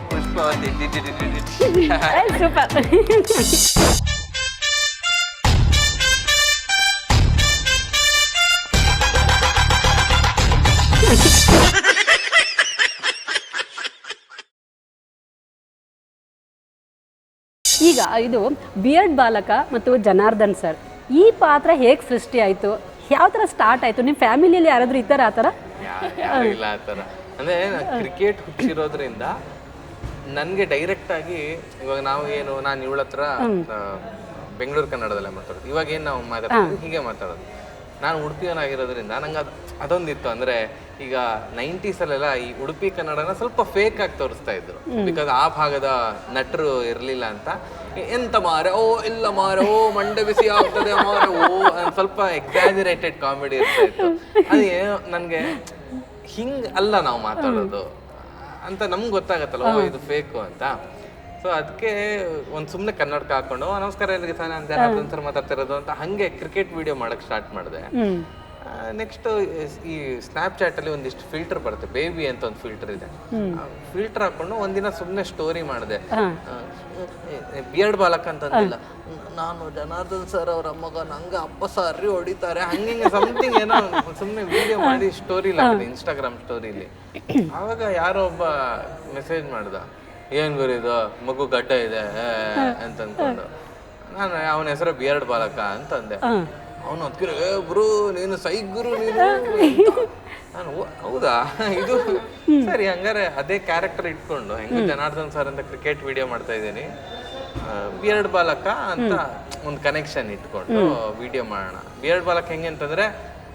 Pushpavathi super. ಈಗ ಇದು beard ಬಾಲಕ ಮತ್ತು ಜನಾರ್ದನ್ ಸರ್, ಈ ಪಾತ್ರ ಹೇಗೆ ಸೃಷ್ಟಿ ಆಯಿತು, ಯಾವ ಥರ ಸ್ಟಾರ್ಟ್ ಆಯಿತು? ನಿಮ್ಮ ಫ್ಯಾಮಿಲಿಯಲ್ಲಿ ಯಾರಾದರೂ ಇದ್ದಾರೆ ಆ ಥರ? ಇಲ್ಲ ಆ ಥರ ಅಂದರೆ ಕ್ರಿಕೆಟ್ ಹುಚ್ಚಿರೋದ್ರಿಂದ ನನಗೆ ಡೈರೆಕ್ಟ್ ಆಗಿ ಇವಾಗ ನಾವು ಏನು ನಾನು ಇವಳ ಹತ್ರ ಬೆಂಗಳೂರು ಕನ್ನಡದಲ್ಲೇ ಮಾತಾಡೋದು, ಇವಾಗ ಏನು ನಾವು ಮಾತಾಡ್ತೀವಿ ಹೀಗೆ ಮಾತಾಡೋದು. ನಾನು ಉಡುಪಿಯವನಾಗಿರೋದ್ರಿಂದ ನಂಗೆ ಅದೊಂದಿತ್ತು. ಅಂದರೆ ಈಗ 90s ಅಲ್ಲೆಲ್ಲ ಈ ಉಡುಪಿ ಕನ್ನಡನ ಸ್ವಲ್ಪ ಫೇಕ್ ಆಗಿ ತೋರಿಸ್ತಾ ಇದ್ರು, ಬಿಕಾಸ್ ಆ ಭಾಗದ ನಟರು ಇರಲಿಲ್ಲ ಅಂತ. ಎಂತ ಮಾರೆ, ಓ ಇಲ್ಲ ಮಾರೆ, ಓ ಮಂಡೆ ಬಿಸಿ ಆಗ್ತದೆ ಮಾರೆ, ಓ ಸ್ವಲ್ಪ ಎಕ್ಸಾಜರೇಟೆಡ್ ಕಾಮಿಡಿ ಇರ್ತಾ ಇತ್ತು. ಅದೇ ನನಗೆ ಹಿಂಗೆ ಅಲ್ಲ ನಾವು ಮಾತಾಡೋದು ಅಂತ ನಮ್ಗೆ ಗೊತ್ತಾಗತ್ತಲ್ಲ, ಓ ಇದು ಫೇಕು ಅಂತ. ಸೊ ಅದಕ್ಕೆ ಒಂದು ಸುಮ್ಮನೆ ಕನ್ನಡಕ ಹಾಕೊಂಡು ನಮಸ್ಕಾರ ಎಲ್ರಿಗೆ ಸರ್, ನಾನು ಜನಾರ್ದನ್ ಸರ್ ಮಾತಾಡ್ತಿರೋದು ಅಂತ ಹಾಗೆ ಕ್ರಿಕೆಟ್ ವಿಡಿಯೋ ಮಾಡಕ್ಕೆ ಸ್ಟಾರ್ಟ್ ಮಾಡಿದೆ. ನೆಕ್ಸ್ಟ್ ಈ ಸ್ನ್ಯಾಪ್ಚಾಟ್ ಅಲ್ಲಿ ಒಂದಿಷ್ಟು ಫಿಲ್ಟರ್ ಬರುತ್ತೆ, ಬೇಬಿ ಅಂತ ಒಂದು ಫಿಲ್ಟರ್ ಇದೆ. ಫಿಲ್ಟರ್ ಹಾಕೊಂಡು ಒಂದಿನ ಸುಮ್ಮನೆ ಸ್ಟೋರಿ ಮಾಡಿದೆ. ಬಿಯರ್ಡ್ ಬಾಲಕ ಅಂತಂದಿಲ್ಲ, ನಾನು ಜನಾರ್ದನ್ ಸರ್ ಅವ್ರ ಮಗ, ನಂಗೆ ಅಪ್ಪ ಸಾರಿ ಹೊಡಿತಾರೆ, ಹಂಗೆ ಸಮಥಿಂಗ್ ಏನೋ ಸುಮ್ಮನೆ ವಿಡಿಯೋ ಮಾಡಿ ಸ್ಟೋರಿ ಹಾಕಿದೆ ಇನ್ಸ್ಟಾಗ್ರಾಮ್ ಸ್ಟೋರಿಲಿ. ಆವಾಗ ಯಾರೋ ಒಬ್ಬ ಮೆಸೇಜ್ ಮಾಡ್ದ, ಏನ್ ಗುರಿದು ಮಗು ಗಡ್ಡ ಇದೆ ಅಂತ ಅನ್ಕೊಂಡು. ನಾನು ಅವನ ಹೆಸರು ಬಿಯರ್ಡ್ ಬಾಲಕ ಅಂತಂದೆ. ಅವನು ಅದಕ್ಕೆ ಬ್ರೂ ನೀನು ಸೈ ಗುರು ನೀನು. ನಾನು ಹೌದಾ ಇದು ಸರಿ, ಹಂಗಾರೆ ಅದೇ ಕ್ಯಾರೆಕ್ಟರ್ ಇಟ್ಕೊಂಡು ಹೆಂಗೆ ಜನಾರ್ದನ್ ಸರ್ ಅಂತ ಕ್ರಿಕೆಟ್ ವಿಡಿಯೋ ಮಾಡ್ತಾ ಇದ್ದೀನಿ, ಬಿಯರ್ಡ್ ಬಾಲಕ ಅಂತ ಒಂದು ಕನೆಕ್ಷನ್ ಇಟ್ಕೊಂಡು ವಿಡಿಯೋ ಮಾಡೋಣ. ಬಿಯರ್ಡ್ ಬಾಲಕ ಹೆಂಗೆ ಅಂತಂದ್ರೆ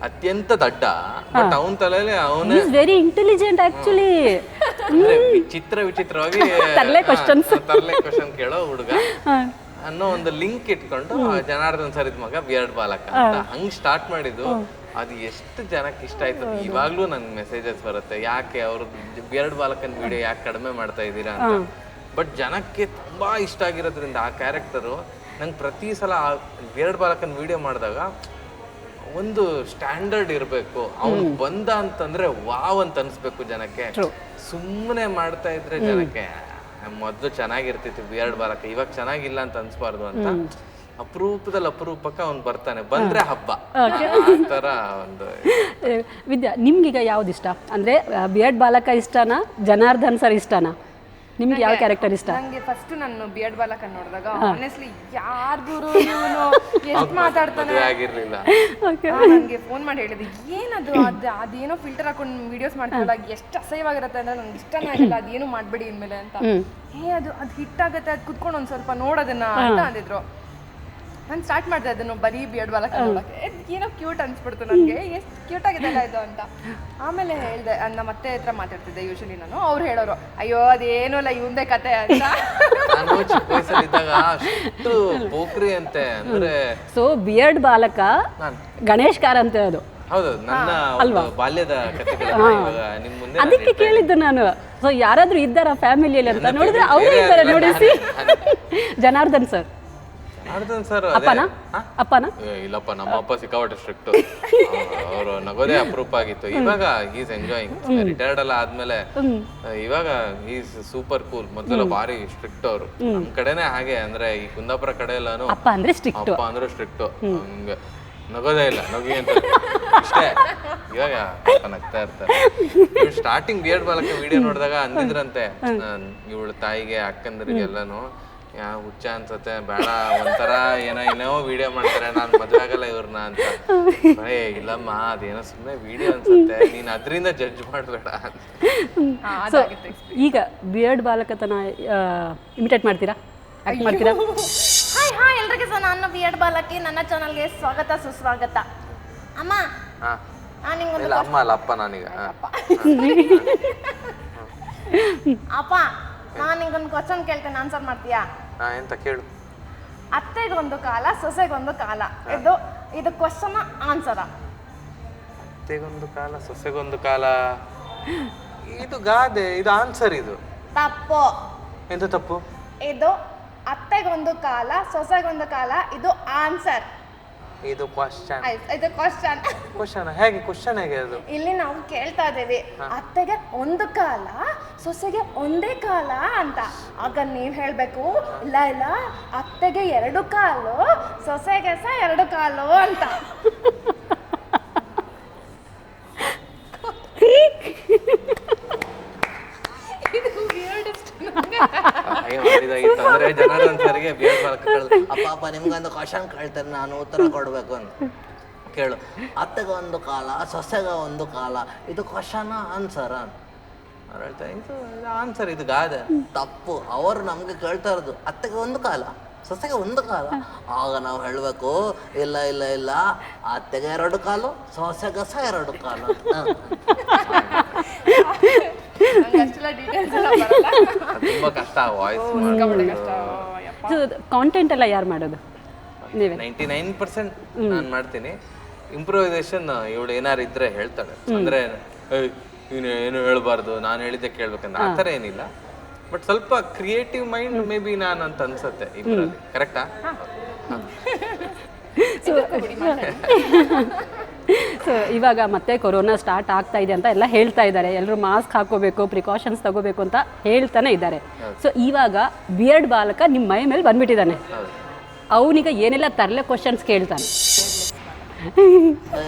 ಅತ್ಯಂತ ದಡ್ಡ, ಬಟ್ ಅವನ ತಲೆಯಲ್ಲಿ ಅವನೇ ವೆರಿ ಇಂಟೆಲಿಜೆಂಟ್ ಆಕ್ಚುಲಿ. ವಿಚಿತ್ರವಾಗಿ ತರ್ಲೆ ಕ್ವಶನ್ ಕೇಳೋ ಹುಡುಗ ಅನ್ನೋ ಒಂದು ಲಿಂಕ್ ಇಟ್ಕೊಂಡು ಜನಾರ್ದನ್ ಸರ್ ಇದ್ ಮಗ ಬಿಯರ್ಡ್ ಬಾಲಕ ಅಂತ ಹಂಗ್ ಸ್ಟಾರ್ಟ್ ಮಾಡಿದ್ದು. ಅದು ಎಷ್ಟು ಜನಕ್ಕೆ ಇಷ್ಟ ಆಯ್ತು. ಇವಾಗ್ಲೂ ನನ್ಗೆ ಮೆಸೇಜಸ್ ಬರುತ್ತೆ, ಯಾಕೆ ಅವ್ರು ಬಿಯರ್ಡ್ ಬಾಲಕನ್ ವಿಡಿಯೋ ಯಾಕೆ ಕಡಿಮೆ ಮಾಡ್ತಾ ಇದ್ದೀರಾ ಅಂತ. ಬಟ್ ಜನಕ್ಕೆ ತುಂಬಾ ಇಷ್ಟ ಆಗಿರೋದ್ರಿಂದ ಆ ಕ್ಯಾರೆಕ್ಟರು ನಂಗೆ ಪ್ರತಿ ಸಲ ಬಿಯರ್ಡ್ ಬಾಲಕನ್ ವಿಡಿಯೋ ಮಾಡಿದಾಗ ಒಂದು ಸ್ಟ್ಯಾಂಡರ್ಡ್ ಇರಬೇಕು, ಅವ್ನು ಬಂದ ಅಂತಂದ್ರೆ ವಾವ್ ಅಂತ ಅನ್ಸ್ಬೇಕು ಜನಕ್ಕೆ. ಸುಮ್ಮನೆ ಮಾಡ್ತಾ ಇದ್ರೆ ಜನಕ್ಕೆ ಮೊದ್ಲು ಚೆನ್ನಾಗಿರ್ತಿತ್ತು ಬಿಯರ್ಡ್ ಬಾಲಕ, ಇವಾಗ ಚೆನ್ನಾಗಿಲ್ಲ ಅಂತ ಅನ್ಸ್ಬಾರ್ದು ಅಂತ ಅಪರೂಪಕ್ಕೆ ಅವ್ನು ಬರ್ತಾನೆ, ಬಂದ್ರೆ ಹಬ್ಬ ತರ ಒಂದು. ವಿದ್ಯಾ, ನಿಮ್ಗೀಗ ಯಾವ್ದು ಇಷ್ಟ? ಅಂದ್ರೆ ಬಿಯರ್ಡ್ ಬಾಲಕ ಇಷ್ಟನಾ, ಜನಾರ್ದನ್ ಸರ್ ಇಷ್ಟನಾ? ನಿಮ್ಗೆ ಯಾವ ಕ್ಯಾರೆಕ್ಟರ್ ಇಷ್ಟ? ನಂಗೆ ಫಸ್ಟ್ ನಾನು ಬಿಯರ್ಡ್ ಬಾಲಕ ನೋಡಿದಾಗ ಆನೆಸ್ಟ್ಲಿ ಯಾರ್ ಗುರು ಇವನು, ಎಷ್ಟು ಮಾತಾಡ್ತಾನೆ ಆಗಿರ್ಲಿಲ್ಲ. ನನಗೆ ಫೋನ್ ಮಾಡಿ ಹೇಳಿದೆ, ಏನದು ಅದೇನೋ ಫಿಲ್ಟರ್ ಹಾಕೊಂಡು ವಿಡಿಯೋಸ್ ಮಾಡ್ಕೊಳ್ಳ ಎಷ್ಟು ಅಸಹ್ಯವಾಗಿರುತ್ತೆ ಅಂದ್ರೆ ನಂಗೆ ಇಷ್ಟನೇ ಆಗಿಲ್ಲ, ಅದೇನು ಮಾಡ್ಬೇಡಿ ಇನ್ಮೇಲೆ ಅಂತ. ಅದು ಹಿಟ್ ಆಗುತ್ತೆ, ಅದು ಕುತ್ಕೊಂಡು ಒಂದ್ ಸ್ವಲ್ಪ ನೋಡೋದನ್ನ ಅಂತ ಅಂದಿದ್ರು. ನಾನು ಸ್ಟಾರ್ಟ್ ಮಾಡಿದೆ ಅದನ್ನು ಬರೀ ಬಿಯರ್ಡ್ ಬಾಲಕ ನೋಡಕ್ಕೆ, ಏನೋ ಕ್ಯೂಟ್ ಅನ್ಸ್ಬಿಡ್ತು ನನಗೆ, ಎಷ್ಟು ಕ್ಯೂಟ್ ಆಗಿದೆಲ್ಲ ಇದು ಅಂತ. ಆಮೇಲೆ ಹೇಳಿದೆ, ನಮ್ಮ ಅತ್ತೆ ಹತ್ರ ಮಾತಾಡ್ತಿದ್ದೆ ಯೂಶಲಿ ನಾನು, ಅವ್ರು ಹೇಳೋರು ಅಯ್ಯೋ ಅದೇನೂ ಇಲ್ಲ ಇವಂದೇ ಕತೆ ಅಂತ. ನಾನು ಚಿಕ್ಕ ವಯಸ್ಸಲ್ಲಿದ್ದಾಗ ಅಷ್ಟು ಪೋಖ್ರಿ ಅಂತೆ ಅಂದ್ರೆ. ಸೊ ಬಿಯರ್ಡ್ ಬಾಲಕ ಗಣೇಶ್ ಕಾರಂತ ಅದು. ಹೌದು, ನನ್ನ ಬಾಲ್ಯದ ಕಥೆಗಳು ನಿಮ್ ಮುಂದೆ ಅದಕ್ಕೆ ಕೇಳಿದ್ದು ನಾನು. ಸೊ ಯಾರಾದ್ರೂ ಇದ್ದಾರ ಫ್ಯಾಮಿಲಿಯಲ್ಲಿ ಅಂತ ನೋಡಿದ್ರೆ ಅವರು ಇದ್ದಾರೆ ನೋಡಿಸಿ. ಜನಾರ್ದನ್ ಸರ್ ಸರ್ ಅಪ್ಪನ ಇಲ್ಲಪ್ಪ, ನಮ್ಮ ಅಪ್ಪ ಸಿಕ್ಕಾಪಟ್ಟೆ ಸ್ಟ್ರಿಕ್ಟ್, ಅವರು ನಗೋದೇ ಅಪರೂಪ ಆಗಿತ್ತು. ಇವಾಗ ಈಸ್ ಎಂಜಾಯಿಂಗ್, ರಿಟೈರ್ಡ್ ಎಲ್ಲ ಆದ್ಮೇಲೆ ಇವಾಗ ಈಸ್ ಸೂಪರ್ ಕೂಲ್. ಮೊದಲ ಭಾರಿ ಸ್ಟ್ರಿಕ್ಟ್ ಅವರು. ನಮ್ ಕಡೆನೆ ಹಾಗೆ, ಅಂದ್ರೆ ಈ ಕುಂದಾಪುರ ಕಡೆ ಎಲ್ಲಾನು ಅಪ್ಪ ಅಂದ್ರೆ ಸ್ಟ್ರಿಕ್ಟ್, ಹಂಗ ನಗೋದೇ ಇಲ್ಲ, ನಗಿ ಅಂತ ಇಷ್ಟೇ. ಇವಾಗ ನಗ್ತಾ ಇರ್ತಾರೆ. ಸ್ಟಾರ್ಟಿಂಗ್ ಬಿಯರ್ಡ್ ಬಾಲಕ ವಿಡಿಯೋ ನೋಡಿದಾಗ ಅಂದಿದ್ರಂತೆ ಇವಳ ತಾಯಿಗೆ ಅಕ್ಕಂದ್ರಿಗೆ ಎಲ್ಲಾನು, ಹುಚ್ಚ ಅನ್ಸತ್ತೆ, ಬೇಡ ಒಂಥರ ಏನೋ ವಿಡಿಯೋ ಮಾಡ್ತಾರೆ, ನಾನ್ ಮದ್ವೆ ಆಗಲ್ಲ ಇವ್ರನ್ನ ಅಂತ. ಇಲ್ಲಮ್ಮ ಅದೇನೋ ಸುಮ್ಮನೆ ವಿಡಿಯೋ ಅನ್ಸುತ್ತೆ, ನೀನ್ ಅದ್ರಿಂದ ಜಡ್ಜ್ ಮಾಡ್ಬೇಡ ಅಂತ. ಈಗ ಬಿಯರ್ಡ್ ಬಾಲಕತನ ಇಮಿಟೇಟ್ ಮಾಡ್ತೀರಾ, ಆಕ್ಟ್ ಮಾಡ್ತೀರಾ? ಹಾಯ್ ಎಲ್ರಿಗೂ ಸಹ ನಾನು ಬಿಯರ್ಡ್ ಬಾಲಕಿ, ನನ್ನ ಚಾನಲ್ಗೆ ಸ್ವಾಗತ ಸುಸ್ವಾಗತ. ಅಮ್ಮ ಇಲ್ಲ ಅಮ್ಮ ಅಲ್ಲ ಅಪ್ಪ, ನಾನೀಗ ಅಪ್ಪ ನಾನು ನಿಂಗೊಂದು ಕ್ವಶನ್ ಕೇಳ್ತೇನೆ, ಆನ್ಸರ್ ಮಾಡ್ತೀಯಾ? ಎಂತ ಕೇಳು. ಅತ್ತೆಗೊಂದು ಕಾಲ ಸೊಸೆಗೊಂದು ಕಾಲ, ಇದು ಕ್ವಶನ್ ಆನ್ಸರಾ? ಅತ್ತೆಗೊಂದು ಕಾಲ ಸೊಸೆಗೊಂದು ಕಾಲ, ಇದು ಗಾದೆ, ಇದು ಆನ್ಸರ್. ಇದು ತಪ್ಪು. ಎಂತ ತಪ್ಪು? ಇದು ಅತ್ತೆಗೊಂದು ಕಾಲ ಸೊಸೆಗೊಂದು ಕಾಲ, ಇದು ಆನ್ಸರ್. ಇದು ಕ್ವಶನ್. ಇದು ಕ್ವಶನ್. ಕ್ವಶನ್ ಹೇಗೆ? ಕ್ವಶನ್ ಹೇಗೆ ಅದು? ಇಲ್ಲಿ ನಾವು ಕೇಳ್ತಾ ಇದ್ದೇವೆ, ಅತ್ತೆಗೆ ಒಂದು ಕಾಲ ಸೊಸೆಗೆ ಒಂದೇ ಕಾಲ ಅಂತ. ಆಗ ನೀವ್ ಹೇಳ್ಬೇಕು, ಇಲ್ಲ ಇಲ್ಲ ಅತ್ತೆಗೆ 2 ಕಾಲು ಸೊಸೆಗೆ ಸಹ 2 ಕಾಲು ಅಂತ. ಮಾಡಿದಾಗಿತ್ತು ಅಂದ್ರೆ ಜನಾರ್ದನ್ ಸರ್ಗೆ ಅಪ್ಪ ನಿಮ್ಗೊಂದು ಕ್ವಶನ್ ಕೇಳ್ತಾರೆ, ನಾನು ಉತ್ತರ ಕೊಡ್ಬೇಕು ಅಂತ. ಕೇಳು, ಅತ್ತೆಗೆ ಒಂದು ಕಾಲ ಸೊಸೆಗೆ ಒಂದು ಕಾಲ, ಇದು ಕ್ವಶನ್ ಆನ್ಸರ್ ಅಂತ. ಅವ್ರು ಹೇಳ್ತಾರೆ ಇದು ಆನ್ಸರ್, ಇದು ಗಾದೆ. ತಪ್ಪು. ಅವರು ನಮ್ಗೆ ಕೇಳ್ತಾ ಇರೋದು ಅತ್ತೆಗೆ ಒಂದು ಕಾಲ ಸೊಸೆಗೆ ಒಂದು ಕಾಲ. ಆಗ ನಾವು ಹೇಳ್ಬೇಕು, ಇಲ್ಲ ಇಲ್ಲ ಇಲ್ಲ ಅತ್ತೆಗೆ 2 ಕಾಲು ಸೊಸೆಗೆ ಸಹ 2 ಕಾಲು. ತುಂಬಾ ಕಷ್ಟ ವಾಯ್ಸ್. ಕಾಂಟೆಂಟ್ ಎಲ್ಲ ಯಾರು ಮಾಡೋದು? ನೀವೇ? 99% ನಾನು ಮಾಡ್ತೀನಿ. ಇಂಪ್ರೂವೈಸೇಷನ್ ಇವಳು ಏನಾರು ಇದ್ರೆ ಹೇಳ್ತಾಳೆ, ಅಂದ್ರೆ ನೀನು ಏನು ಹೇಳ್ಬಾರ್ದು, ನಾನು ಹೇಳಿದ್ದೆ ಕೇಳ್ಬೇಕಂತ ಆ ಥರ ಏನಿಲ್ಲ. ಬಟ್ ಸ್ವಲ್ಪ ಕ್ರಿಯೇಟಿವ್ ಮೈಂಡ್ ಮೇ ಬಿ ನಾನು ಅಂತ ಅನ್ಸುತ್ತೆ ಇಬ್ಬರಲ್ಲಿ. ಕರೆಕ್ಟಾ? ಸೊ ಇವಾಗ ಮತ್ತೆ ಕೊರೋನಾ ಸ್ಟಾರ್ಟ್ ಆಗ್ತಾ ಇದೆ ಅಂತ ಎಲ್ಲ ಹೇಳ್ತಾ ಇದ್ದಾರೆ. ಎಲ್ಲರೂ ಮಾಸ್ಕ್ ಹಾಕೋಬೇಕು, ಪ್ರಿಕಾಷನ್ಸ್ ತಗೋಬೇಕು ಅಂತ ಹೇಳ್ತಾನೆ ಇದ್ದಾರೆ. ಸೊ ಇವಾಗ ಬಿಯರ್ಡ್ ಬಾಲಕ ನಿಮ್ಮ ಮೈ ಮೇಲೆ ಬಂದ್ಬಿಟ್ಟಿದ್ದಾನೆ. ಅವನಿಗ ಏನೆಲ್ಲ ತರಲೆ ಕ್ವಶನ್ಸ್ ಕೇಳ್ತಾನೆ.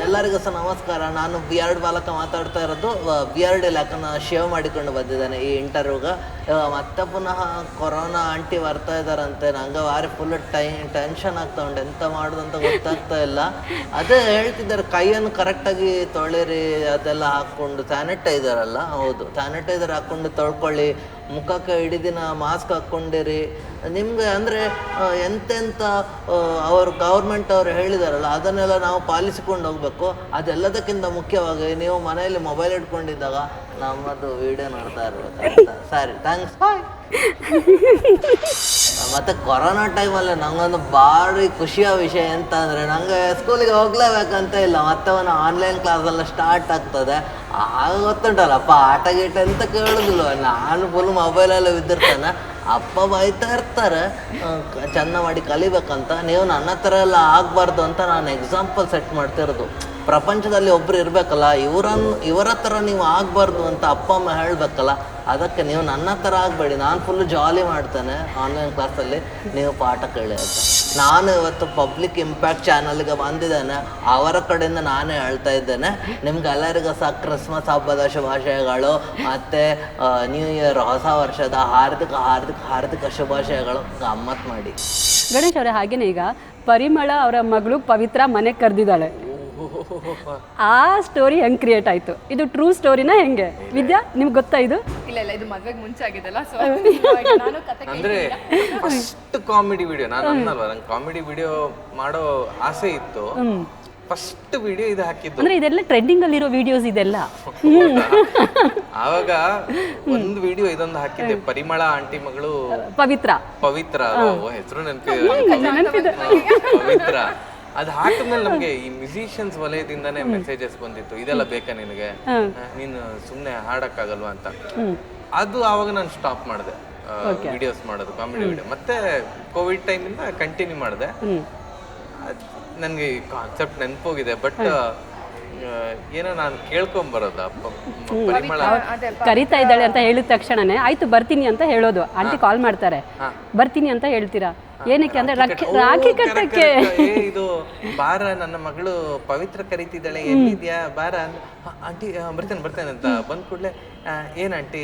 ಎಲ್ಲರಿಗೂ ಸಹ ನಮಸ್ಕಾರ. ನಾನು ಬಿಯರ್ಡ್ ಬಾಲಕ ಮಾತಾಡ್ತಾ ಇರೋದು. ಬಿಯರ್ಡ್ ಇಲಾಖನ ಶೇವ್ ಮಾಡಿಕೊಂಡು ಬಂದಿದ್ದಾನೆ ಈ ಇಂಟರ್ವ್ಯೂಗೆ. ಮತ್ತೆ ಪುನಃ ಕೊರೋನಾ ಆಂಟಿ ಬರ್ತಾ ಇದ್ದಾರಂತೆ. ನಂಗೆ ವಾರಿ ಫುಲ್ ಟೆನ್ಷನ್ ಆಗ್ತಾ ಉಂಟು, ಎಂತ ಮಾಡೋದು ಅಂತ ಗೊತ್ತಾಗ್ತಾ ಇಲ್ಲ. ಅದೇ ಹೇಳ್ತಿದ್ದಾರೆ, ಕೈಯನ್ನು ಕರೆಕ್ಟಾಗಿ ತೊಳಿರಿ, ಅದೆಲ್ಲ ಹಾಕ್ಕೊಂಡು ಸ್ಯಾನಿಟೈಸರ್ ಅಲ್ಲ, ಹೌದು ಸ್ಯಾನಿಟೈಸರ್ ಹಾಕ್ಕೊಂಡು ತೊಳ್ಕೊಳ್ಳಿ, ಮುಖಕ್ಕೆ ಇಡೀ ದಿನ ಮಾಸ್ಕ್ ಹಾಕ್ಕೊಂಡಿರಿ. ನಿಮಗೆ ಅಂದರೆ ಎಂತೆಂಥ ಅವರು ಗೌರ್ಮೆಂಟ್ ಅವರು ಹೇಳಿದಾರಲ್ಲ ಅದನ್ನೆಲ್ಲ ನಾವು ಪಾಲಿಸಿಕೊಂಡು ಹೋಗಬೇಕು. ಅದೆಲ್ಲದಕ್ಕಿಂತ ಮುಖ್ಯವಾಗಿ ನೀವು ಮನೆಯಲ್ಲಿ ಮೊಬೈಲ್ ಇಟ್ಕೊಂಡಿದ್ದಾಗ ನಮ್ಮದು ವಿಡಿಯೋ ನೋಡ್ತಾ ಇರ್ಬೇಕು. ಸರಿ, ಥ್ಯಾಂಕ್ಸ್, ಬಾಯ್. ಮತ್ತು ಕೊರೋನಾ ಟೈಮಲ್ಲಿ ನಂಗೊಂದು ಭಾರಿ ಖುಷಿಯ ವಿಷಯ ಎಂತ ಅಂದರೆ, ನನಗೆ ಸ್ಕೂಲಿಗೆ ಹೋಗ್ಲೇಬೇಕಂತ ಇಲ್ಲ. ಮತ್ತೆ ಅವನು ಆನ್ಲೈನ್ ಕ್ಲಾಸೆಲ್ಲ ಸ್ಟಾರ್ಟ್ ಆಗ್ತದೆ. ಆಗ ಗೊತ್ತುಂಟಲ್ಲಪ್ಪ, ಆಟ ಗೀಟ ಅಂತ ಕೇಳೋದಿಲ್ಲ. ನಾನು ಫುಲ್ ಮೊಬೈಲಲ್ಲಿ ಬಿದ್ದಿರ್ತಾನೆ. ಅಪ್ಪ ಬೈತಾ ಇರ್ತಾರೆ ಚೆಂದ ಮಾಡಿ ಕಲಿಬೇಕಂತ. ನೀವು ನನ್ನ ಹತ್ರ ಎಲ್ಲ ಆಗಬಾರ್ದು ಅಂತ ನಾನು ಎಕ್ಸಾಂಪಲ್ ಸೆಟ್ ಮಾಡ್ತಿರೋದು. ಪ್ರಪಂಚದಲ್ಲಿ ಒಬ್ರು ಇರಬೇಕಲ್ಲ, ಇವರ ಹತ್ರ ನೀವು ಆಗಬಾರ್ದು ಅಂತ ಅಪ್ಪ ಅಮ್ಮ ಹೇಳಬೇಕಲ್ಲ. ಅದಕ್ಕೆ ನೀವು ನನ್ನ ಹತ್ರ ಆಗಬೇಡಿ, ನಾನು ಫುಲ್ಲು ಜಾಲಿ ಮಾಡ್ತೇನೆ ಆನ್ಲೈನ್ ಕ್ಲಾಸಲ್ಲಿ, ನೀವು ಪಾಠ ಕೇಳಿ ಅಂತ. ನಾನು ಇವತ್ತು ಪಬ್ಲಿಕ್ ಇಂಪ್ಯಾಕ್ಟ್ ಚಾನಲ್ಗೆ ಬಂದಿದ್ದೇನೆ. ಅವರ ಕಡೆಯಿಂದ ನಾನೇ ಹೇಳ್ತಾ ಇದ್ದೇನೆ. ನಿಮ್ಗೆಲ್ಲರಿಗೂ ಸಹ ಕ್ರಿಸ್ಮಸ್ ಹಬ್ಬದ ಶುಭಾಶಯಗಳು ಮತ್ತು ನ್ಯೂ ಇಯರ್ ಹೊಸ ವರ್ಷದ ಹಾರ್ದಿಕ ಹಾರ್ದಿಕ ಹಾರ್ದಿಕ ಶುಭಾಶಯಗಳು. ಗಮ್ಮತ್ತು ಮಾಡಿ. ಗಣೇಶ್ ಅವರೇ, ಹಾಗೇನೆ ಈಗ ಪರಿಮಳ ಅವರ ಮಗಳು ಪವಿತ್ರ ಮನೆಗೆ ಕರೆದಿದ್ದಾಳೆ. ಆ ಸ್ಟೋರಿ ಹೆಂಗ್ ಕ್ರಿಯೇಟ್ ಆಯ್ತು? ಇದು ಟ್ರೂ ಸ್ಟೋರಿನಾ ಹೆಂಗೆ? ವಿದ್ಯಾ, ನಿಮ್ಗೆ ಗೊತ್ತಾ ಇದು? ಇಲ್ಲ ಇಲ್ಲ, ಇದು ಮದ್ವೆಗೆ ಮುಂಚೆ ಆಗಿದೆಲ್ಲ. ಸೊ ನಾನು ಕತೆ ಅಂದ್ರೆ ಫಸ್ಟ್ ಕಾಮಿಡಿ ವಿಡಿಯೋ ನಾನು ಅನ್ನಲ್ವಾ, ನಂಗೆ ಕಾಮಿಡಿ ವಿಡಿಯೋ ಮಾಡೋ ಆಸೆ ಇತ್ತು. ಫಸ್ಟ್ ವಿಡಿಯೋ ಇದು ಹಾಕಿದ್ದು. ಅಂದ್ರೆ ಇದೆಲ್ಲ ಟ್ರೆಂಡಿಂಗ್ ಅಲ್ಲಿರೋ ವಿಡಿಯೋಸ್ ಇದೆಲ್ಲ. ಆವಾಗ ಒಂದು ವಿಡಿಯೋ ಇದೊಂದು ಹಾಕಿದ್ದೆ, ಪರಿಮಳ ಆಂಟಿ ಮಗಳು ಪವಿತ್ರ ಹೆಸರು ಪವಿತ್ರ. ಅದು ಹಾಕಿದ್ಮೇಲೆ ನಮ್ಗೆ ಈ ಮ್ಯೂಸಿಷಿಯನ್ಸ್ ವಲಯದಿಂದಾನೇ ಮೆಸೇಜಸ್ ಬಂದಿತ್ತು, ಇದೆಲ್ಲ ಬೇಕಾ ನಿನಗೆ, ನೀನು ಸುಮ್ಮನೆ ಹಾಡಕ್ಕಾಗಲ್ವಾ ಅಂತ. ಅದು ಆವಾಗ ನಾನು ಸ್ಟಾಪ್ ಮಾಡಿದೆ ವಿಡಿಯೋಸ್ ಮಾಡೋದು, ಕಾಮಿಡಿ ವಿಡಿಯೋ. ಮತ್ತೆ ಕೋವಿಡ್ ಟೈಮಿಂದ ಕಂಟಿನ್ಯೂ ಮಾಡಿದೆ. ನನಗೆ ಕಾನ್ಸೆಪ್ಟ್ ನೆನಪೋಗಿದೆ, ಬಟ್ ಏನೋ ನಾನು ಕೇಳ್ಕೊಂಬರೋದ ಪರಿಮಳ ಕರಿತಾ ಇದ್ದಾಳೆ ಅಂತ ಹೇಳಿದ ತಕ್ಷಣನೇ ಆಯ್ತು ಬರ್ತೀನಿ ಅಂತ ಹೇಳೋದು. ಆಂಟಿ ಕಾಲ್ ಮಾಡ್ತಾರೆ, ಬರ್ತೀನಿ ಅಂತ ಹೇಳ್ತೀರಾ? ಏನಕ್ಕೆ ಅಂದ್ರೆ ರಾಖಿ ಕಟ್ಟಕ್ಕೆ. ಇದು ಬಾರ, ನನ್ನ ಮಗಳು ಪವಿತ್ರ ಕರೀತಿದ್ದಾಳೆ, ಎಲ್ಲಿದ್ಯಾ ಬಾರ. ಆಂಟಿ ಬರ್ತೇನೆ ಅಂತ ಬಂದ್ ಕೂಡ್ಲೆ, ಏನ್ ಆಂಟಿ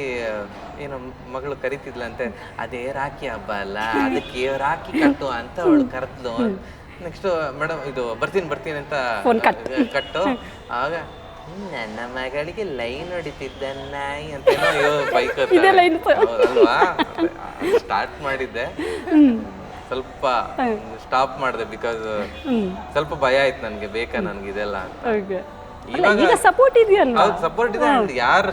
ಏನೋ ಮಗಳು ಕರೀತಿದ್ಲಂತೆ, ಅದೇ ರಾಖಿ ಹಬ್ಬ ಅಲ್ಲ, ಅದಕ್ಕೆ ರಾಖಿ ಕಟ್ಟು ಅಂತ ಅವಳು ಕರೆದ್ಲು. ನೆಕ್ಸ್ಟ್ ಮೇಡಮ್ ಇದು ಬರ್ತೀನಿ ಅಂತ ಕಟ್ಟು. ಆಗ ನನ್ನ ಮಗಳಿಗೆ ಲೈನ್ ಹೊಡಿತಿದ್ದ ನಾಯಿ ಅಂತ ಬೈಕ್ ಅಲ್ವಾ ಸ್ಟಾರ್ಟ್ ಮಾಡಿದ್ದೆ. ಸ್ವಲ್ಪ ಸ್ಟಾಪ್ ಮಾಡಿದೆ, ಬಿಕಾಸ್ ಸ್ವಲ್ಪ ಭಯ ಆಯ್ತು ನನಗೆ, ಬೇಕಾ ನನ್ಗೆ ಇದೆಲ್ಲ ಅಂತ. ಇವಾಗ ಸಪೋರ್ಟ್ ಇದೆಯಲ್ಲ, ಸಪೋರ್ಟ್ ಇದೆ. ಯಾರು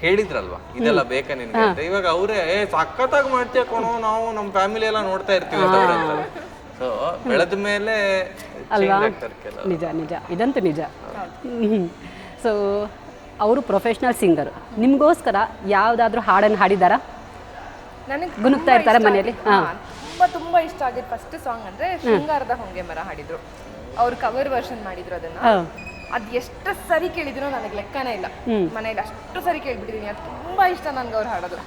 ಹೇಳಿದ್ರಲ್ವಾ ಇದೆಲ್ಲ ಬೇಕಾ ನಿನ್ಗೆ ಅಂತ, ಇವಾಗ ಅವರೇ ಸಖತ್ತಾಗಿ ಮಾಡ್ತೀಯ ಕಣೋ, ನಾವು ನಮ್ಮ ಫ್ಯಾಮಿಲಿ ಎಲ್ಲ ನೋಡ್ತಾ ಇರ್ತೀವಿ ಅಂತ ಅವ್ರು ಅಂತಾರೆ. ಸೊ ಬೆಳೆದ ಮೇಲೆ ನಿಜ ನಿಜ, ಇದಂತೂ ನಿಜ. ಸೊ ಅವರು ಪ್ರೊಫೆಷ್ನಲ್ ಸಿಂಗರ್. ನಿಮಗೋಸ್ಕರ ಯಾವುದಾದ್ರೂ ಹಾಡನ್ನು ಹಾಡಿದಾರಾ? ನನಗೆ ಗುನುಗ್ತಾ ಇರ್ತಾರೆ ಮನೆಯಲ್ಲಿ? ತುಂಬಾ ಇಷ್ಟ ಆಗಿದ್ದು ಫಸ್ಟ್ ಸಾಂಗ್ ಅಂದ್ರೆ ಶೃಂಗಾರದ ಹೊಂಗೆ ಮರ ಹಾಡಿದ್ರು. ಅವ್ರು ಕವರ್ ವರ್ಷನ್ ಮಾಡಿದ್ರು ಅದನ್ನ. ಅದು ಎಷ್ಟು ಸರಿ ಕೇಳಿದ್ರು ನನಗೆ ಲೆಕ್ಕನೇ ಇಲ್ಲ. ಮನೇಲಿ ಅಷ್ಟು ಸರಿ ಕೇಳ್ಬಿಟ್ಟಿದ್ದೀನಿ. ಅದು ತುಂಬಾ ಇಷ್ಟ ನನ್ಗೆ ಅವ್ರು ಹಾಡೋದು.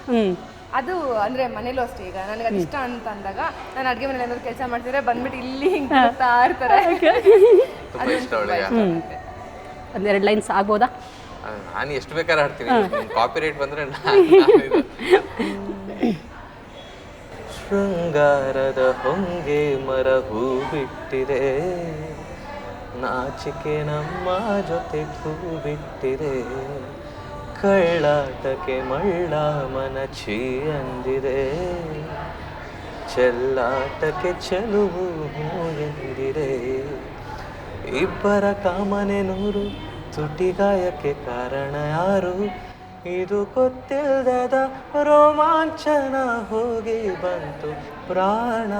ಅದು ಅಂದ್ರೆ ಮನೇಲೂ ಅಷ್ಟೇ. ಈಗ ನನಗೆ ಅದು ಇಷ್ಟ ಅಂತ ಅಂದಾಗ ನಾನು ಅಡುಗೆ ಮನೇಲಿ ಏನಾದ್ರು ಕೆಲಸ ಮಾಡ್ತಿದ್ರೆ ಬಂದ್ಬಿಟ್ಟು ಇಲ್ಲಿ ಹಿಂಗೆ ಬರ್ತಾ ಇರ್ತಾರೆ. ಒಂದೆರಡು ಲೈನ್ಸ್ ಆಗ್ಬೋದಾ? ನಾನು ಎಷ್ಟು ಬೇಕಾದ್ರೆ ಹಾಡ್ತೀನಿ. ಕಾಪಿರೈಟ್ ಬಂದ್ರೆ ಶೃಂಗಾರದ ಹೊಂಗೆ ಮರ ಹೂ ಬಿಟ್ಟಿದೆ, ನಾಚಿಕೆ ನಮ್ಮ ಜೊತೆ ಹೂ ಬಿಟ್ಟಿದೆ, ಕಳ್ಳಾಟಕ್ಕೆ ಮಳ್ಳ ಮನ ಛೀ ಅಂದಿದೆ, ಚೆಲ್ಲಾಟಕ್ಕೆ ಚೆಲುವು ಹೂ ಎಂದಿದೆ, ಇಬ್ಬರ ಕಾಮನೆ ನೂರು, ತುಟಿಗಾಯಕ್ಕೆ ಕಾರಣ ಯಾರು, ಇದು ಗೊತ್ತಿಲ್ಲದ ರೋಮಾಂಚನ ಹೋಗಿ ಬಂತು ಪ್ರಾಣ.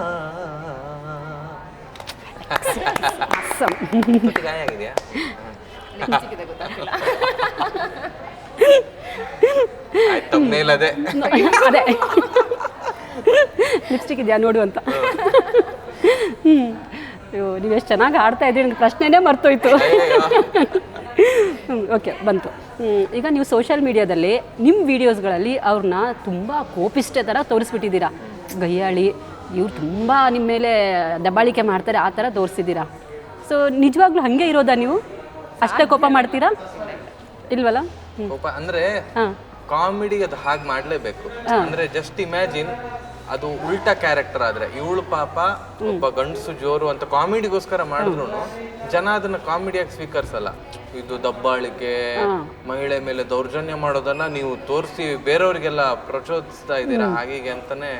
ತುಟಿಗಾಯ ಆಗಿದೆಯಾ? ಅದೇ ಲಿಪ್ಸ್ಟಿಕ್ ಇದೆಯಾ ನೋಡು ಅಂತ. ನೀವು ಎಷ್ಟು ಚೆನ್ನಾಗಿ ಆಡ್ತಾ ಇದ್ದೀರಿ, ನನಗೆ ಪ್ರಶ್ನೆನೇ ಮರ್ತೋಯ್ತು. ಓಕೆ, ಬಂತು. ಈಗ ನೀವು ಸೋಷಿಯಲ್ ಮೀಡಿಯಾದಲ್ಲಿ ನಿಮ್ಮ ವೀಡಿಯೋಸ್ಗಳಲ್ಲಿ ಅವ್ರನ್ನ ತುಂಬ ಕೋಪಿಷ್ಟೇ ಥರ ತೋರಿಸ್ಬಿಟ್ಟಿದ್ದೀರಾ. ಗಯ್ಯಾಳಿ, ಇವ್ರು ತುಂಬ ನಿಮ್ಮ ಮೇಲೆ ದಬ್ಬಾಳಿಕೆ ಮಾಡ್ತಾರೆ ಆ ಥರ ತೋರಿಸಿದ್ದೀರಾ. ಸೊ ನಿಜವಾಗ್ಲೂ ಹಾಗೆ ಇರೋದಾ ನೀವು? ಅಷ್ಟೇ ಕೋಪ ಮಾಡ್ತೀರಾ? ಇಲ್ವಲ್ಲ? ಕೋಪ ಅಂದ್ರೆ ಕಾಮಿಡಿ ಅದು ಹಾಗೆ ಮಾಡಲೇಬೇಕು. ಅಂದ್ರೆ ಜಸ್ಟ್ ಇಮ್ಯಾಜಿನ್ ಅದು ಉಲ್ಟಾ ಕ್ಯಾರೆಕ್ಟರ್ ಆದ್ರೆ, ಇವಳು ಪಾಪ ಒಬ್ಬ ಗಂಡಸು ಜೋರು ಅಂತ ಕಾಮಿಡಿಗೋಸ್ಕರ ಮಾಡಿದ್ರು ಜನ ಅದನ್ನ ಕಾಮಿಡಿಯಾಗಿ ಸ್ವೀಕರಿಸಲ್ಲ. ಇದು ದಬ್ಬಾಳಿಕೆ, ಮಹಿಳೆ ಮೇಲೆ ದೌರ್ಜನ್ಯ ಮಾಡೋದನ್ನ ನೀವು ತೋರಿಸಿ ಬೇರೆಯವ್ರಿಗೆಲ್ಲ ಪ್ರಚೋದಿಸ್ತಾ ಇದ್ದೀರಾ ಹಾಗೆ ಅಂತಾನೆ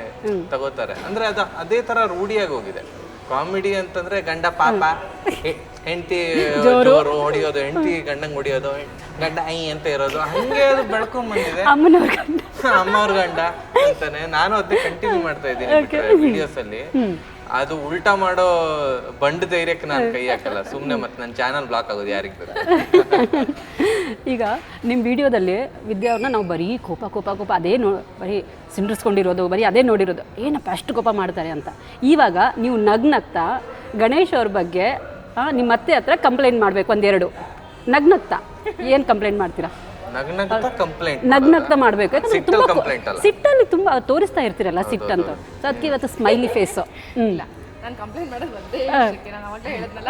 ತಗೋತಾರೆ. ಅಂದ್ರೆ ಅದೇ ತರ ರೂಢಿಯಾಗಿ ಹೋಗಿದೆ. ಕಾಮಿಡಿ ಅಂತಂದ್ರೆ ಗಂಡ ಪಾಪ, ಹೆಂಡತಿ ಜೋರು ಹೊಡಿಯೋದು, ಹೆಂಡತಿ ಗಂಡಂಗ್ ಹೊಡಿಯೋದು, ಗಂಡ ಐ ಅಂತ ಇರೋದು, ಹಂಗೆ ಅದು ಬೆಳ್ಕೊಂಡ್ ಬಂದಿದೆ. ಅಮ್ಮವ್ರ ಗಂಡ ಅಂತಾನೆ ನಾನು ಅದನ್ನ ಕಂಟಿನ್ಯೂ ಮಾಡ್ತಾ ಇದ್ದೀನಿ ವಿಡಿಯೋಸ್ ಅಲ್ಲಿ. ಅದು ಉಲ್ಟಾ ಮಾಡೋ ಬಂಡ್ ಧೈರ್ಯಕ್ಕೆ ನಾನು ಕೈ ಹಾಕಲ್ಲ ಸುಮ್ಮನೆ. ಮತ್ತೆ ನನ್ನ ಚಾನಲ್ ಬ್ಲಾಕ್ ಆಗೋದು ಯಾರಿಗೆ ಗೊತ್ತು. ಈಗ ನಿಮ್ಮ ವಿಡಿಯೋದಲ್ಲಿ ವಿದ್ಯಾವ್ರನ್ನ ನಾವು ಬರೀ ಕೋಪ ಕೋಪ ಕೋಪ ಅದೇ ಬರೀ ಸಿಂಡ್ರಿಸ್ಕೊಂಡಿರೋದು, ಬರೀ ಅದೇ ನೋಡಿರೋದು, ಏನಪ್ಪ ಅಷ್ಟು ಕೋಪ ಮಾಡ್ತಾರೆ ಅಂತ. ಇವಾಗ ನೀವು ನಗ್ನಗ್ತಾ ಗಣೇಶ್ ಅವ್ರ ಬಗ್ಗೆ ನಿಮ್ಮ ಅತ್ತೆ ಹತ್ರ ಕಂಪ್ಲೇಂಟ್ ಮಾಡಬೇಕು ಒಂದೆರಡು. ನಗ್ನಗ್ತಾ ಏನು ಕಂಪ್ಲೇಂಟ್ ಮಾಡ್ತೀರಾ? ನಗ್ನಗ್ತಾ ಮಾಡಬೇಕು. ಸಿಟ್ಟಲ್ಲಿ ತುಂಬ ತೋರಿಸ್ತಾ ಇರ್ತೀರಲ್ಲ ಸಿಟ್ಟಂತ. ಸೊ ಅದಕ್ಕೆ ಇವತ್ತು ಸ್ಮೈಲಿ ಫೇಸು. ನಾನು ಕಂಪ್ಲೇಂಟ್ ಮಾಡೋದು ಒಂದೇ. ನಾನು ಅವಾಗಲೇ ಹೇಳಿದ್ನಲ್ಲ,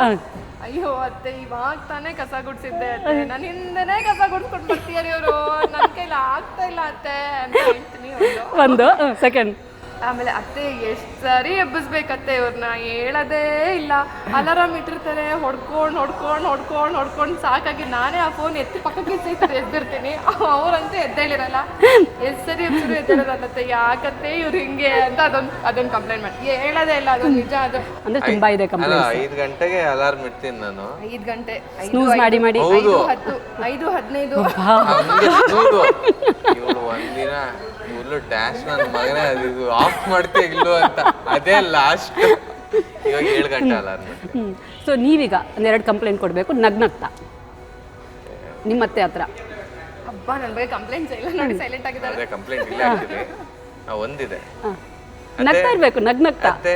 ಅಯ್ಯೋ ಅತ್ತೆ ಇವಾಗ ತಾನೇ ಕಸ ಗುಡ್ಸಿದ್ದೆ ಅತ್ತೆ, ನಾನು ಹಿಂದೆನೇ ಕಸ ಗುಡ್ಸ್ಕೊಂಡು ಬರ್ತೀಯಾರಿ ಅವರು, ನನ್ನ ಕೈಲಿ ಆಗ್ತಾ ಇಲ್ಲ ಅತ್ತೆ ಅಂತ ಹೇಳ್ತೀನಿ ಒಂದು ಸೆಕೆಂಡ್. ಆಮೇಲೆ ಅತ್ತೆ ಎಷ್ಟು ಸರಿ ಎಬ್ಬಿಸ್ಬೇಕತ್ತೆ ಇವ್ರನ್ನ, ಹೇಳೋದೇ ಇಲ್ಲ. ಅಲಾರಾಮ್ ಇಟ್ಟಿರ್ತಾರೆ, ಹೊಡ್ಕೊಂಡು ಸಾಕಾಗಿ ನಾನೇ ಆ ಫೋನ್ ಎತ್ತಿ ಪಕ್ಕಕ್ಕೆ ಎದ್ದಿರ್ತೀನಿ. ಅವ್ರಂತೂ ಎದ್ದೇಳಿರಲ್ಲ. ಎಷ್ಟು ಸರಿ ಎದ್ದೇಳೋದಲ್ಲತ್ತೆ, ಯಾಕತ್ತೆ ಇವ್ರು ಹಿಂಗೆ ಅಂತ ಅದೊಂದು ಕಂಪ್ಲೇಂಟ್ ಮಾಡಿ ಹೇಳೋದೇ ಇಲ್ಲ. ಅದೊಂದು ನಿಜ. ಅದು ಅಂದ್ರೆ ತುಂಬಾ ಇದೆ ಕಂಪ್ಲೇಂಟ್. 5 ಗಂಟೆಗೆ ಅಲಾರ್ಮ್ ಇಡ್ತೀನಿ ನಾನು. 5 ಗಂಟೆ, 5:15 ಇವಳು ಒಂದಿನ ಫುಲ್ಲು ಡ್ಯಾಶ್ ನನ್ನ ಮಗನೇ ಅದು ಇದು ಆಫ್ ಮಾಡ್ತೇ ಇಲ್ಲೋ ಅಂತ, ಅದೇ ಲಾಸ್ಟ್. ಇವಾಗ 7 ಗಂಟೆ ಅಲಾರ್ಮ್. ಸೊ ನೀವೀಗ ಒಂದೆರಡು ಕಂಪ್ಲೇಂಟ್ ಕೊಡಬೇಕು ನಗ್ನಗ್ತಾ ನಿಮ್ಮತ್ತೆ ಹತ್ರ. ಹಬ್ಬ ನನ್ನ ಬಗ್ಗೆ ಕಂಪ್ಲೇಂಟ್ಸ್ ಇಲ್ಲ ನೋಡಿ, ಸೈಲೆಂಟ್ ಆಗಿದ್ದಾರೆ. ಅದೇ ಕಂಪ್ಲೇಂಟ್ ಇಲ್ಲ ಆಕ್ಚುಲಿ ಒಂದಿದೆ. ನಗ್ತಾ ಇರ್ಬೇಕು ನಗ್ನಗ್ತಾ. ಅತ್ತೆ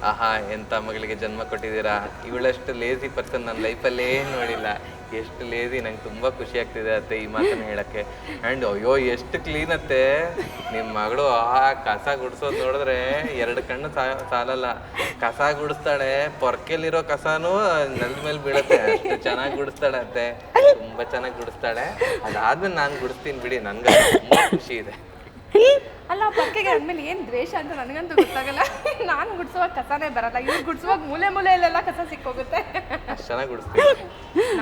ಆಹಾ ಎಂತ ಮಗಳಿಗೆ ಜನ್ಮ ಕೊಟ್ಟಿದ್ದೀರಾ, ಇವಳಷ್ಟು ಲೇಜಿ ಪರ್ಸನ್ ನನ್ನ ಲೈಫಲ್ಲೇ ನೋಡಿಲ್ಲ, ಎಷ್ಟು ಲೇಜಿ, ನಂಗೆ ತುಂಬಾ ಖುಷಿ ಆಗ್ತಿದೆ ಅತ್ತೆ ಈ ಮಾತನ್ನ ಹೇಳಕ್ಕೆ. ಅಂಡ್ ಅಯ್ಯೋ ಎಷ್ಟು ಕ್ಲೀನ್ ಅತ್ತೆ ನಿಮ್ಮ ಮಗಳು, ಕಸ ಗುಡಿಸೋದು ನೋಡಿದ್ರೆ 2 ಕಣ್ಣು ಸಾಲಲ್ಲ. ಕಸ ಗುಡಿಸ್ತಾಳೆ, ಪೊರ್ಕೆಲಿರೋ ಕಸಾನು ನೆಲದ ಮೇಲೆ ಬೀಳುತ್ತೆ, ಅಷ್ಟು ಚೆನ್ನಾಗಿ ಗುಡಿಸ್ತಾಳೆ ಅತ್ತೆ, ತುಂಬಾ ಚೆನ್ನಾಗಿ ಗುಡಿಸ್ತಾಳೆ. ಅದಾದ್ಮೇಲೆ ನಾನು ಗುಡಿಸ್ತೀನಿ ಬಿಡಿ, ನನ್ಗೆ ತುಂಬಾ ಖುಷಿ ಇದೆ. ಅಲ್ಲ ಪಕ್ಕೆಗೆ ಅಂದ್ಮೇಲೆ ಏನು ದ್ವೇಷ ಅಂತ ನನಗಂತೂ ಗೊತ್ತಾಗಲ್ಲ. ನಾನು ಗುಡ್ಸುವಾಗ ಕಸನೇ ಬರಲ್ಲ, ಇವ್ರು ಗುಡ್ಸುವಾಗ ಮೂಲೆಯಲ್ಲೆಲ್ಲ ಕಸ ಸಿಕ್ಕೋಗುತ್ತೆ. ಅಷ್ಟು ಚೆನ್ನಾಗಿ ಗುಡಿಸ್ತೀನಿ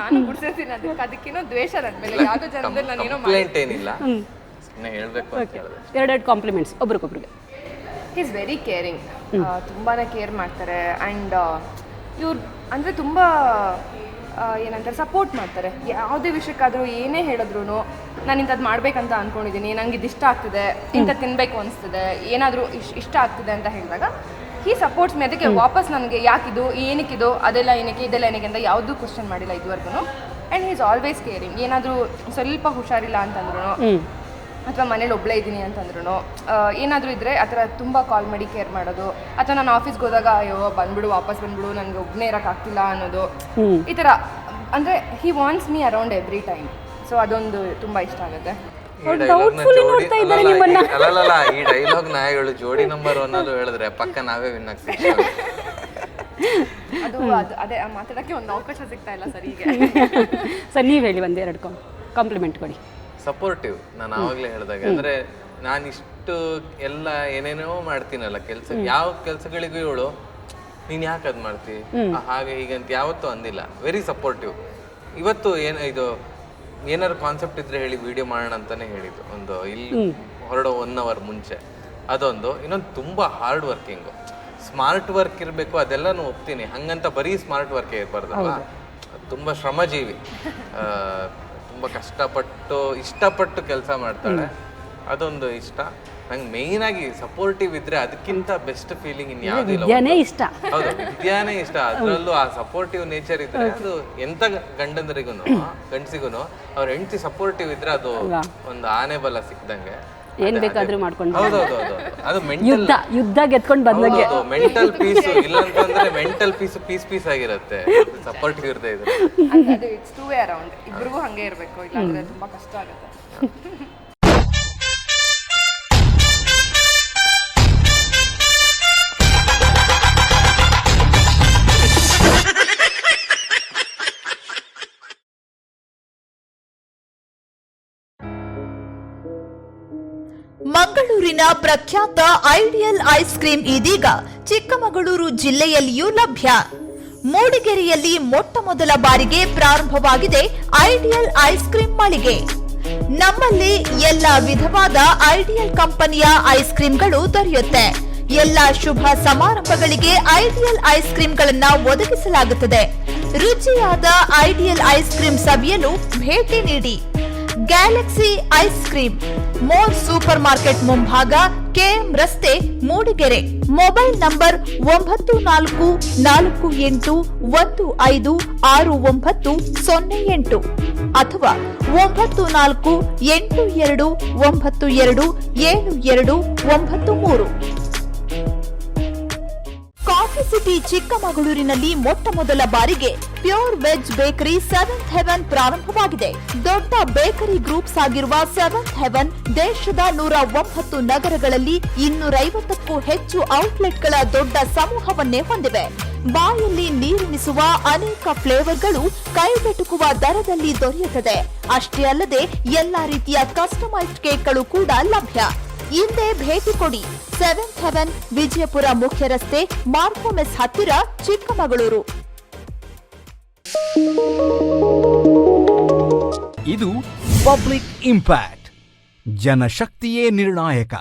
ನಾನು ಗುಡ್ಸಿರ್ತೀನಿ. ಅದಕ್ಕೇನೋ ದ್ವೇಷ ನನ್ನ ಮೇಲೆ. ಯಾವುದೋ ಜನದಲ್ಲಿ ನಾನೇನೋ ಕಂಪ್ಲೇಂಟ್ ಏನಿಲ್ಲ, ಸುಮ್ಮನೆ ಹೇಳ್ಬೇಕು ಅಂತ ಹೇಳಿದೆ. 2 ಕಾಂಪ್ಲಿಮೆಂಟ್ಸ್ ಒಬ್ರಿಗೊಬ್ರಿಗೆ. ಹಿ ಈಸ್ ವೆರಿ ಕೇರಿಂಗ್, ತುಂಬಾ ಕೇರ್ ಮಾಡ್ತಾರೆ. ಆ್ಯಂಡ್ ಇವ್ರು ಅಂದರೆ ತುಂಬ ಏನಂತಾರೆ ಸಪೋರ್ಟ್ ಮಾಡ್ತಾರೆ. ಯಾವುದೇ ವಿಷಯಕ್ಕಾದರೂ ಏನೇ ಹೇಳಿದ್ರು ನಾನು ಇಂಥದ್ದು ಮಾಡಬೇಕಂತ ಅಂದ್ಕೊಂಡಿದ್ದೀನಿ, ನಂಗೆ ಇದು ಇಷ್ಟ ಆಗ್ತಿದೆ, ಇಂಥ ತಿನ್ನಬೇಕು ಅನಿಸ್ತಿದೆ, ಏನಾದರೂ ಇಷ್ಟ ಆಗ್ತಿದೆ ಅಂತ ಹೇಳಿದಾಗ ಹಿ ಸಪೋರ್ಟ್ಸ್ ಮೀ. ಅದಕ್ಕೆ ವಾಪಸ್ ನನಗೆ ಯಾಕಿದು, ಏನಕ್ಕಿದು, ಅದೆಲ್ಲ ಏನಕ್ಕೆ, ಇದೆಲ್ಲ ಏನಕ್ಕೆ ಅಂತ ಯಾವುದೂ ಕ್ವಶನ್ ಮಾಡಿಲ್ಲ ಇದುವರೆಗೂ. And he is always caring. ಏನಾದರೂ ಸ್ವಲ್ಪ ಹುಷಾರಿಲ್ಲ ಅಂತಂದ್ರೂ ಅಥವಾ ಮನೇಲಿ ಒಬ್ಬಳೇ ಇದ್ದೀನಿ ಅಂತಂದ್ರೂ ಏನಾದರೂ ಇದ್ದರೆ ಆ ಥರ ತುಂಬ ಕಾಲ್ ಮಾಡಿ ಕೇರ್ ಮಾಡೋದು, ಅಥವಾ ನಾನು ಆಫೀಸ್ಗೆ ಹೋದಾಗ ಅಯ್ಯೋ ಬಂದ್ಬಿಡು ವಾಪಸ್ ಬಂದ್ಬಿಡು ನನಗೆ ಒಬ್ಬನೇ ಇರೋಕ್ಕಾಗ್ತಿಲ್ಲ ಅನ್ನೋದು, ಈ ಥರ ಅಂದರೆ he wants me around every time. So ಅದೊಂದು ತುಂಬ ಇಷ್ಟ ಆಗುತ್ತೆ. ಅಲ್ಲಲ್ಲ, ಈ ಡೈಲಾಗ್ ನಾ ಹೇಳು ಜೋಡಿ ನಂಬರ್ 1 ಅದು ಹೇಳಿದ್ರೆ ಪಕ್ಕ ನಾವೇ ವಿನ್ ಆಗ್ತೀವಿ. ಅದು ಅದೇ ಮಾತಾಡೋಕ್ಕೆ ಒಂದು ಅವಕಾಶ ಸಿಗ್ತಾ ಇಲ್ಲ ಸರ್ ಈಗ. ಸರ್ ನೀವು ಹೇಳಿ ಒಂದೆರಡು ಕಾಂಪ್ಲಿಮೆಂಟ್ ಕೊಡಿ. ಸಪೋರ್ಟಿವ್, ನಾನು ಆವಾಗಲೇ ಹೇಳಿದಾಗ, ಅಂದರೆ ನಾನು ಇಷ್ಟು ಎಲ್ಲ ಏನೇನೋ ಮಾಡ್ತೀನಲ್ಲ ಕೆಲಸ, ಯಾವ ಕೆಲಸಗಳಿಗೂ ಇವಳು ನೀನು ಯಾಕೆ ಅದು ಮಾಡ್ತಿ ಹಾಗೆ ಹೀಗೆ ಅಂತ ಯಾವತ್ತೂ ಅಂದಿಲ್ಲ. Very supportive. ಇವತ್ತು ಇದು ಏನಾದ್ರು ಕಾನ್ಸೆಪ್ಟ್ ಇದ್ರೆ ಹೇಳಿ ವಿಡಿಯೋ ಮಾಡೋಣ ಅಂತಾನೆ ಹೇಳಿದ್ದು, ಒಂದು ಇಲ್ಲಿ ಹೊರಡೋ 1 hour ಮುಂಚೆ. ಅದೊಂದು. ಇನ್ನೊಂದು ತುಂಬ ಹಾರ್ಡ್ ವರ್ಕಿಂಗು, ಸ್ಮಾರ್ಟ್ ವರ್ಕ್ ಇರಬೇಕು, ಅದೆಲ್ಲನೂ ಒಪ್ತೀನಿ. ಹಂಗಂತ ಬರೀ ಸ್ಮಾರ್ಟ್ ವರ್ಕೇ ಇರಬಾರ್ದಲ್ಲ, ತುಂಬ ಶ್ರಮಜೀವಿ, ತುಂಬ ಕಷ್ಟಪಟ್ಟು ಇಷ್ಟಪಟ್ಟು ಕೆಲಸ ಮಾಡ್ತಾಳೆ. ಅದೊಂದು ಇಷ್ಟ ನಂಗೆ. ಮೇಯ್ನ್ ಆಗಿ ಸಪೋರ್ಟಿವ್ ಇದ್ರೆ ಅದಕ್ಕಿಂತ ಬೆಸ್ಟ್ ಫೀಲಿಂಗ್ ಇನ್ಯಾವುದೂ ಇಲ್ಲ. ವಿದ್ಯಾನೇ ಇಷ್ಟ. ಹೌದು, ವಿದ್ಯಾನೇ ಇಷ್ಟ. ಅದರಲ್ಲೂ ಆ ಸಪೋರ್ಟಿವ್ ನೇಚರ್ ಇದ್ರೆ ಅದು ಎಂತ ಗಂಡಸಿಗೂ ಅವ್ರ ಹೆಂಡತಿ ಸಪೋರ್ಟಿವ್ ಇದ್ರೆ ಅದು ಒಂದು ಆನೆ ಬಲ ಸಿಕ್ದಂಗೆ, ಏನ್ ಬೇಕಾದ್ರೂ ಮಾಡ್ಕೊಂಡು. ಹೌದೌದು, ಅದು ಮೆಂಟಲ್ ಯುದ್ಧ ಗೆದ್ಕೊಂಡು ಬಂದಂಗೆ. Mental piece. ಇಲ್ಲ ಅಂತಂದ್ರೆ ಮೆಂಟಲ್ ಪೀಸ್ ಆಗಿರುತ್ತೆ ಸಪೋರ್ಟಿವ್ ಇರದೆ ಇದ್ರೆ. ಅದು ಇಟ್ಸ್ ಟೂ ವೇ ಅರೌಂಡ್. ಇಬ್ರಿಗೂ ಹಂಗೆ ಇರಬೇಕು, ಇಲ್ಲಾಂದ್ರೆ ತುಂಬಾ ಕಷ್ಟ ಆಗುತ್ತೆ. ಮಂಗಳೂರಿನ ಪ್ರಖ್ಯಾತ ಐಡಿಯಲ್ ಐಸ್ ಕ್ರೀಮ್ ಇದೀಗ ಚಿಕ್ಕಮಗಳೂರು ಜಿಲ್ಲೆಯಲ್ಲಿಯೂ ಲಭ್ಯ. ಮೂಡಿಗೆರೆಯಲ್ಲಿ ಮೊಟ್ಟ ಮೊದಲ ಬಾರಿಗೆ ಪ್ರಾರಂಭವಾಗಿದೆ ಐಡಿಯಲ್ ಐಸ್ ಕ್ರೀಮ್ ಮಳಿಗೆ. ನಮ್ಮಲ್ಲಿ ಎಲ್ಲ ವಿಧವಾದ ಐಡಿಯಲ್ ಕಂಪನಿಯ ಐಸ್ ಕ್ರೀಮ್ಗಳು ದೊರೆಯುತ್ತೆ. ಎಲ್ಲ ಶುಭ ಸಮಾರಂಭಗಳಿಗೆ ಐಡಿಯಲ್ ಐಸ್ ಕ್ರೀಮ್ಗಳನ್ನ ಒದಗಿಸಲಾಗುತ್ತದೆ. ರುಚಿಯಾದ ಐಡಿಯಲ್ ಐಸ್ ಕ್ರೀಮ್ ಸವಿಯಲು ಭೇಟಿ ನೀಡಿ. Galaxy ice cream, more super market ಮುಂಭಾಗ, ಕೆಎಂ ರಸ್ತೆ, ಮೂಡಿಗೆರೆ. ಮೊಬೈಲ್ ನಂಬರ್ 9418156908 ಅಥವಾ 9482927293. ಕಾಫಿ ಸಿಟಿ ಚಿಕ್ಕಮಗಳೂರಿನಲ್ಲಿ ಮೊಟ್ಟ ಮೊದಲ ಬಾರಿಗೆ pure veg bakery seventh heaven ಪ್ರಾರಂಭವಾಗಿದೆ. ದೊಡ್ಡ ಬೇಕರಿ ಗ್ರೂಪ್ಸ್ ಆಗಿರುವ ಸೆವೆಂತ್ ಹೆವನ್ ದೇಶದ 109 ನಗರಗಳಲ್ಲಿ 250ಕ್ಕೂ ಹೆಚ್ಚು ಔಟ್ಲೆಟ್ಗಳ ದೊಡ್ಡ ಸಮೂಹವನ್ನೇ ಹೊಂದಿವೆ. ಬಾಯಲ್ಲಿ ನೀರುಣಿಸುವ ಅನೇಕ ಫ್ಲೇವರ್ಗಳು ಕೈಗೆಟುಕುವ ದರದಲ್ಲಿ ದೊರೆಯುತ್ತದೆ. ಅಷ್ಟೇ ಅಲ್ಲದೆ ಎಲ್ಲಾ ರೀತಿಯ ಕಸ್ಟಮೈಸ್ಡ್ ಕೇಕ್ಗಳು ಕೂಡ ಲಭ್ಯ. ಹಿಂದೆ ಭೇಟಿ ಕೊಡಿ. ಸೆವೆಂತ್ ಹೆವನ್, ವಿಜಯಪುರ ಮುಖ್ಯ ರಸ್ತೆ, ಮಾರ್ಕೋಮೆಸ್ ಹತ್ತಿರ, ಚಿಕ್ಕಮಗಳೂರು. ಇದು ಪಬ್ಲಿಕ್ ಇಂಪ್ಯಾಕ್ಟ್. ಜನಶಕ್ತಿಯೇ ನಿರ್ಣಾಯಕ.